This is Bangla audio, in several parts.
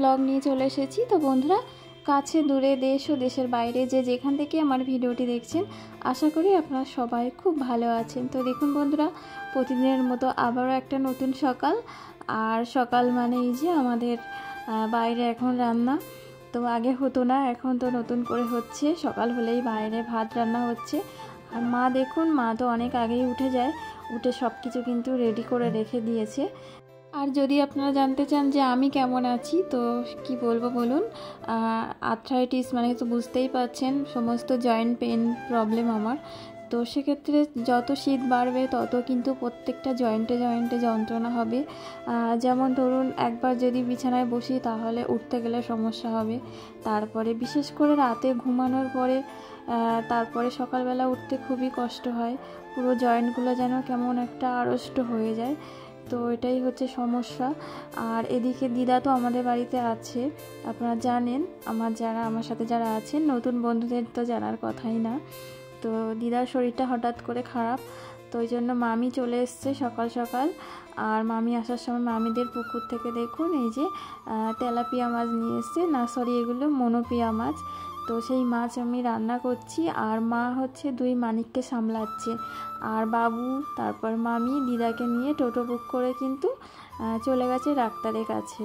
ব্লগ নিয়ে চলে এসেছি। তো বন্ধুরা, কাছে দূরে দেশ ও দেশের বাইরে যে যেখান থেকে আমার ভিডিওটি দেখছেন, আশা করি আপনারা সবাই খুব ভালো আছেন। তো দেখুন বন্ধুরা, প্রতিদিনের মতো আবারও একটা নতুন সকাল। আর সকাল মানে এই যে আমাদের বাইরে এখন রান্না। তো আগে হতো না, এখন তো নতুন করে হচ্ছে। সকাল হলেই বাইরে ভাত রান্না হচ্ছে। আর মা দেখুন, মা তো অনেক আগেই উঠে যায়, উঠে সব কিছু কিন্তু রেডি করে রেখে দিয়েছে। আর যদি আপনারা জানতে চান যে আমি কেমন আছি, তো কি বলবো বলুন, আর্থ্রাইটিস মানে তো বুঝতেই পারছেন, সমস্ত জয়েন্ট পেন প্রবলেম আমার। তো সেক্ষেত্রে যত শীত বাড়বে তত কিন্তু প্রত্যেকটা জয়েন্টে জয়েন্টে যন্ত্রণা হবে। যেমন ধরুন, একবার যদি বিছানায় বসি তাহলে উঠতে গেলে সমস্যা হবে। তারপরে বিশেষ করে রাতে ঘুমানোর পরে তারপরে সকালবেলা উঠতে খুবই কষ্ট হয়। পুরো জয়েন্টগুলো যেন কেমন একটা আড়ষ্ট হয়ে যায়। তো এটাই হচ্ছে সমস্যা। আর এদিকে দিদা তো আমাদের বাড়িতে আছে, আপনারা জানেন। আমার সাথে যারা আছেন, নতুন বন্ধুদের তো জানার কথাই না। তো দিদার শরীরটা হঠাৎ করে খারাপ, তো ওই জন্য মামি চলে এসছে সকাল সকাল। আর মামি আসার সময় মামিদের পুকুর থেকে দেখুন এই যে তেলাপিয়া মাছ নিয়ে এসছে, না সরি, এগুলো মনোপিয়া মাছ। তো সেই মাছ আমি রান্না করছি, আর মা হচ্ছে দুই মানিককে সামলাচ্ছে। আর বাবু, তারপর মামি দিদাকে নিয়ে টোটো বুক করে কিন্তু চলে গেছে ডাক্তারের কাছে।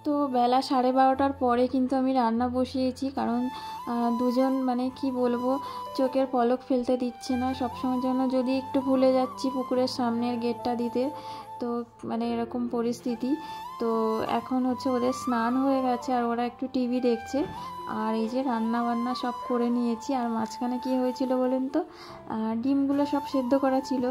তো বেলা 12:30টার পরে কিন্তু আমি রান্না বসিয়েছি, কারণ দুজন মানে কি বলবো, চোখের পলক ফেলতে দিচ্ছে না। সবসময়ের জন্য যদি একটু ভুলে যাচ্ছি পুকুরের সামনের গেটটা দিতে, তো মানে এরকম পরিস্থিতি। তো এখন হচ্ছে ওদের স্নান হয়ে গেছে আর ওরা একটু টিভি দেখছে। আর এই যে রান্না বান্না সব করে নিয়েছি। আর মাঝখানে কি হয়েছিল বলেন তো, ডিমগুলো সব সেদ্ধ করা ছিল।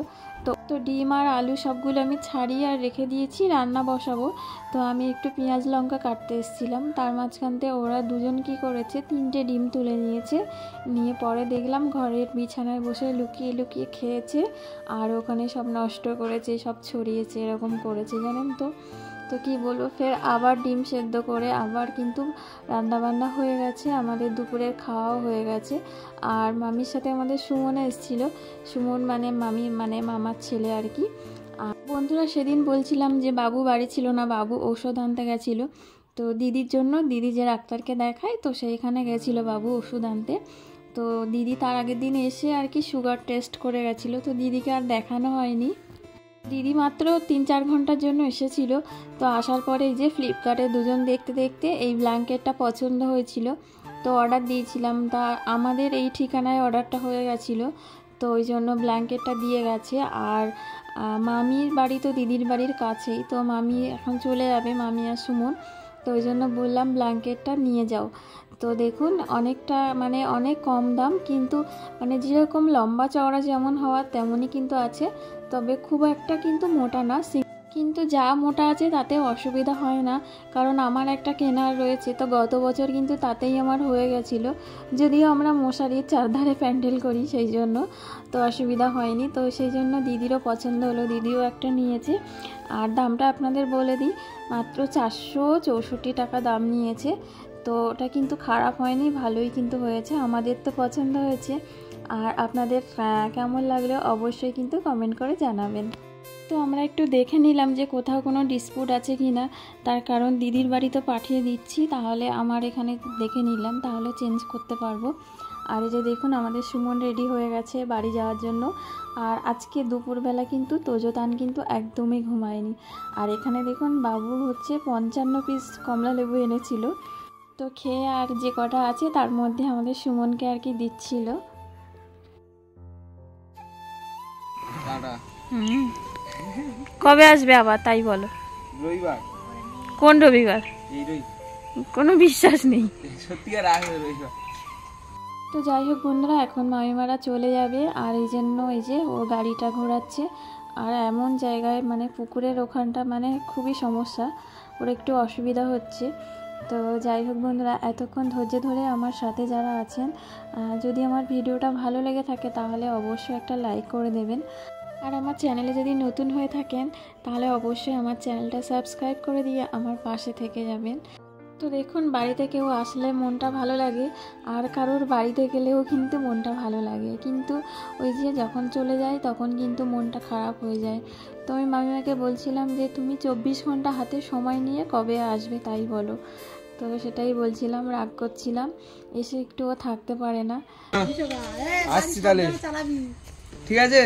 তো ডিম আর আলু সবগুলো আমি ছাড়িয়ে আর রেখে দিয়েছি, রান্না বসাবো। তো আমি একটু পেঁয়াজ লঙ্কা কাটতে এসেছিলাম, তার মাঝখানতে ওরা দুজন কি করেছে, 3টে ডিম তুলে নিয়েছে। নিয়ে পরে দেখলাম ঘরের বিছানায় বসে লুকিয়ে লুকিয়ে খেয়েছে। আর ওখানে সব নষ্ট করেছে, সব ছড়িয়েছে, এরকম করেছে জানেন তো। তো কি বলবো, ফের আবার ডিম সেদ্ধ করে আবার কিন্তু রান্নাবান্না হয়ে গেছে, আমাদের দুপুরের খাওয়াও হয়ে গেছে। আর মামির সাথে আমাদের সুমন এসেছিল। সুমন মানে মামি মানে মামার ছেলে আর কি। আর বন্ধুরা, সেদিন বলছিলাম যে বাবু বাড়ি ছিল না, বাবু ঔষধ আনতে গেছিলো। তো দিদির জন্য, দিদি যে ডাক্তারকে দেখায়, তো সেইখানে গেছিলো বাবু ওষুধ আনতে। তো দিদি তার আগের দিন এসে আর কি সুগার টেস্ট করে গেছিলো, তো দিদিকে আর দেখানো হয়নি। দিদি মাত্র 3-4 ঘন্টার জন্য এসেছিল। তো আসার পরে এই যে ফ্লিপকার্টে দুজন দেখতে দেখতে এই ব্ল্যাঙ্কেটটা পছন্দ হয়েছিল, তো অর্ডার দিয়েছিলাম। তা আমাদের এই ঠিকানায় অর্ডারটা হয়ে গেছিলো, তো ওই জন্য ব্ল্যাঙ্কেটটা দিয়ে গেছে। আর মামির বাড়ি তো দিদির বাড়ির কাছেই, তো মামি এখন চলে যাবে, মামি আর সুমন। তো ওই জন্য বললাম ব্ল্যাঙ্কেটটা নিয়ে যাও। তো দেখুন, অনেকটা মানে অনেক কম দাম, কিন্তু মানে যেরকম লম্বা চওড়া যেমন হওয়ার তেমনই কিন্তু আছে। তবে খুব একটা কিন্তু মোটা না, কিন্তু যা মোটা আছে তাতে অসুবিধা হয় না, কারণ আমার একটা কেনার রয়েছে। তো গত বছর কিন্তু তাতেই আমার হয়ে গেছিলো, যদিও আমরা মশারির চারধারে প্যান্ডেল করি, সেই জন্য তো অসুবিধা হয়নি। তো সেই জন্য দিদিরও পছন্দ হলো, দিদিও একটা নিয়েছে। আর দামটা আপনাদের বলে দিই, মাত্র 464 টাকা দাম নিয়েছে। তো ওটা কিন্তু খারাপ হয়নি, ভালোই কিন্তু হয়েছে, আমাদের তো পছন্দ হয়েছে। আর আপনাদের কেমন লাগলো অবশ্যই কিন্তু কমেন্ট করে জানাবেন। তো আমরা একটু দেখে নিলাম যে কোথাও কোনো ডিসপুট আছে কি না, তার কারণ দিদির বাড়ি তো পাঠিয়ে দিচ্ছি, তাহলে আমার এখানে দেখে নিলাম, তাহলে চেঞ্জ করতে পারবো। আর এই যে দেখুন, আমাদের সুমন রেডি হয়ে গেছে বাড়ি যাওয়ার জন্য। আর আজকে দুপুরবেলা কিন্তু তোজোতান কিন্তু একদমই ঘুমায়নি। আর এখানে দেখুন, বাবু হচ্ছে 55 পিস কমলা লেবু এনেছিল, তো খেয়ে আর যে কটা আছে তার মধ্যে আমাদের সুমনকে আর কি দিচ্ছিল। কবে আসবে আবার তাই বলো? রবিবার। কোন রবিবার? কোনো বিশ্বাস নেই। তো যাই হোক বন্ধুরা, এখন মামিমারা চলে যাবে। আর এই জন্য এই যে ও গাড়িটা ঘোরাচ্ছে। আর এমন জায়গায় মানে পুকুরের ওখানটা মানে খুবই সমস্যা, ওর একটু অসুবিধা হচ্ছে। তো যাই হোক বন্ধুরা, এতক্ষণ ধৈর্য ধরে আমার সাথে যারা আছেন, যদি আমার ভিডিওটা ভালো লেগে থাকে তাহলে অবশ্যই একটা লাইক করে দেবেন। আর আমার চ্যানেলে যদি নতুন হয়ে থাকেন তাহলে অবশ্যই আমার চ্যানেলটা সাবস্ক্রাইব করে দিয়ে আমার পাশে থেকে যাবেন। তো দেখুন, বাড়িতে কেউ আসলে মনটা ভালো লাগে, আর কারোর বাড়িতে গেলেও কিন্তু মনটা ভালো লাগে, কিন্তু ওই যে যখন চলে যায় তখন কিন্তু মনটা খারাপ হয়ে যায়। তো আমি মামিমাকে বলছিলাম যে তুমি 24 ঘন্টা হাতে সময় নিয়ে কবে আসবে তাই বলো। তো সেটাই বলছিলাম, রাগ করছিলাম, এসে একটুও থাকতে পারে না। আসছি তাহলে, ঠিক আছে,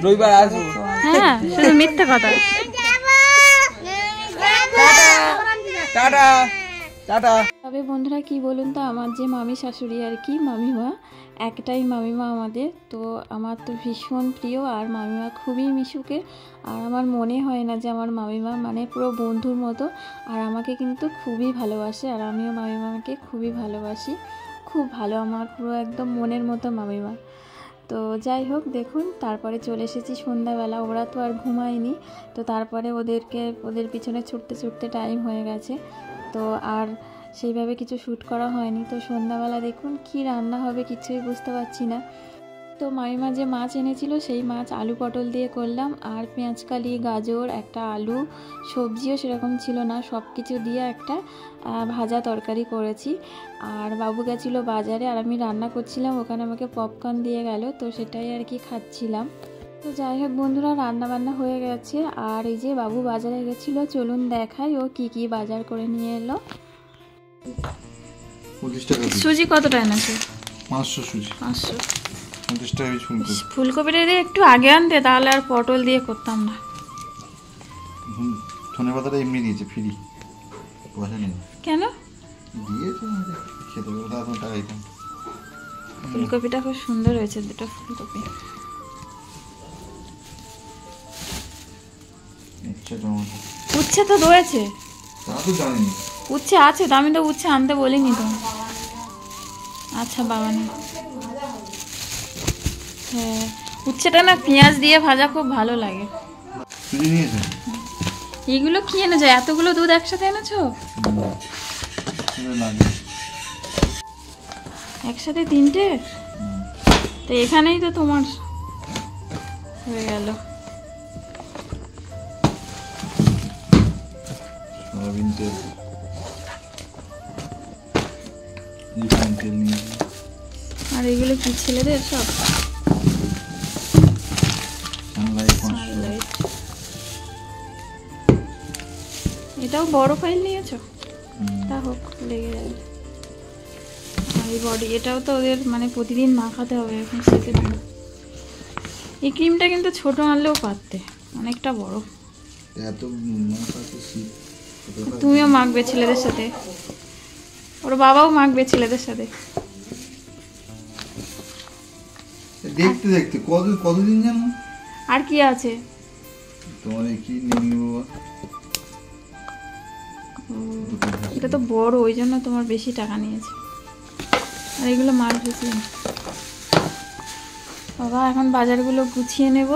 রবিবার আসবো। হ্যাঁ, শুধু মিথ্যে কথা। Tata tata. তবে বন্ধুরা কি বলুন তো, আমার যে মামি শাশুড়ি আর কি, মামিমা, একটাই মামিমা আমাদের। তো আমার তো ভীষণ প্রিয়, আর মামিমা খুবই মিশুকে, আর আমার মনে হয় না যে আমার মামিমা মানে পুরো বন্ধুর মতো, আর আমাকে কিন্তু খুবই ভালোবাসে, আর আমিও মামিমাকে খুবই ভালোবাসি। খুব ভালো, আমার পুরো একদম মনের মতো মামিমা। তো যাই হোক, দেখুন তারপরে চলে এসেছি সন্ধ্যাবেলা, ওরা তো আর ঘুমায়নি, তো তারপরে ওদের পিছনে ছুটতে ছুটতে টাইম হয়ে গেছে, তো আর সেইভাবে কিছু শ্যুট করা হয়নি। তো সন্ধ্যাবেলা দেখুন কি রান্না হবে কিছুই বুঝতে পারছি না। তো মামিমা যে মাছ এনেছিল সেই মাছ আলু পটল দিয়ে করলাম, আর পেঁয়াজকালি, গাজর, একটা আলু, সবজিও সেরকম ছিল না, সব কিছু দিয়ে একটা ভাজা তরকারি করেছি। আর বাবু গেছিলো বাজারে, আর আমি রান্না করছিলাম, ওখানে আমাকে পপকর্ন দিয়ে গেল, তো সেটাই আর কি খাচ্ছিলাম। তো যাই হোক বন্ধুরা, রান্না বান্না হয়ে গেছে, আর এই যে বাবু বাজারে গেছিলো, চলুন দেখাই ও কি কি বাজার করে নিয়ে এলো। সুজি কতটা এনেছে? 500 সুজি। 500। 50 টাকা ফুলকপি। ফুলকপিটা দিয়ে একটু আগে আনতে, তাহলে আর পটল দিয়ে করতাম না। ধনে পাতাটা এমনি দিয়েছে ফ্রি, পয়সা নেই। কেন? দিয়েছে খেতে হবে, তারপর টাকা দিতাম। ফুলকপিটা খুব সুন্দর হয়েছে, দুটো ফুলকপি। আচ্ছা, টমেটো উচ্ছে তো রয়েছে। তা তো জানি। উচ্ছে আছে তো, আমি তো উচ্ছে আনতে বলিনি তো। আচ্ছা বাবা না, হ্যাঁ, উচ্ছেটা না পেঁয়াজ দিয়ে ভাজা খুব ভালো লাগে। সুজি নিয়েছে? এগুলো কি এনেছো? এতগুলো দুধ একসাথে এনেছো? একসাথে 3টে? তো এখানেই তো তোমার হয়ে গেল। সয়াবিন তেল, রিফাইন তেল নিয়েছে। আর এগুলো কি ছেলেদের সব? সানলাইট। এটাও বড় ফাইল নিয়েছো? তা হোক, লেগে যাবে। আর এই বডি, এটাও তো ওদের মানে প্রতিদিন মাখাতে হবে এখন শীতের দিন। এই ক্রিমটা কিন্তু ছোট আনলেও পারতে, অনেকটা বড়। এত তুমিও মাখবে ছেলেদের সাথে, ওর বাবাও মাখবে ছেলেদের সাথে। দেখতে দেখতে কতদিন জানো। আর কি আছে তোমার? কি নিয়ে বাবা, এটা তো বড়, ওই জন্য তোমার বেশি টাকা নিয়েছে। আর এগুলো মাছ বেশি। বাবা, এখন বাজারগুলো গুছিয়ে নেব।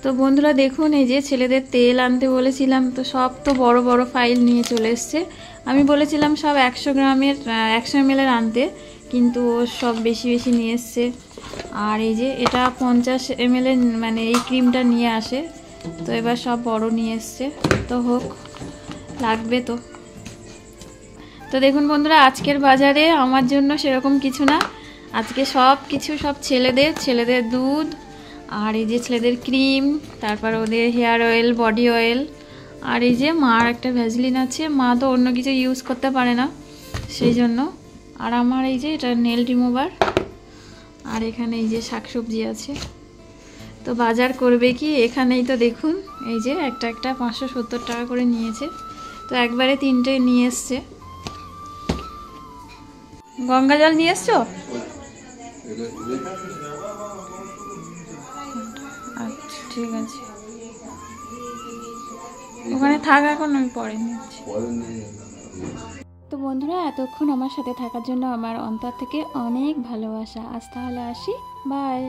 তো বন্ধুরা দেখুন, এই যে ছেলেদের তেল আনতে বলেছিলাম, তো সব তো বড় বড় ফাইল নিয়ে চলে এসছে। আমি বলেছিলাম সব 100 গ্রামের 100 ml আনতে, কিন্তু ও সব বেশি বেশি নিয়ে এসছে। আর এই যে এটা 50 ml মানে এই ক্রিমটা নিয়ে আসে, তো এবার সব বড় নিয়ে এসছে। তো হোক, লাগবে তো। তো দেখুন বন্ধুরা, আজকের বাজারে আমার জন্য সেরকম কিছু না, আজকে সব কিছু সব ছেলেদের দুধ, আর এই যে ছেলেদের ক্রিম, তারপর ওদের হেয়ার অয়েল, বডি অয়েল, আর এই যে মার একটা ভ্যাসলিন আছে, মা তো অন্য কিছু ইউজ করতে পারে না সেই জন্য। আর আমার এই যে এটা নেল রিমুভার, আর এখানে এই যে শাকসবজি আছে। তো বাজার করবে কি, এখানেই তো দেখুন এই যে একটা 570 টাকা করে নিয়েছে, তো একবারে 3টে নিয়ে এসছে। গঙ্গা জল নিয়ে এসছো? আচ্ছা ঠিক আছে, ওখানে থাক, এখন আমি পরে নিচ্ছি। তো বন্ধুরা, এতক্ষণ আমার সাথে থাকার জন্য আমার অন্তর থেকে অনেক ভালোবাসা। আজ তাহলে আসি, বাই।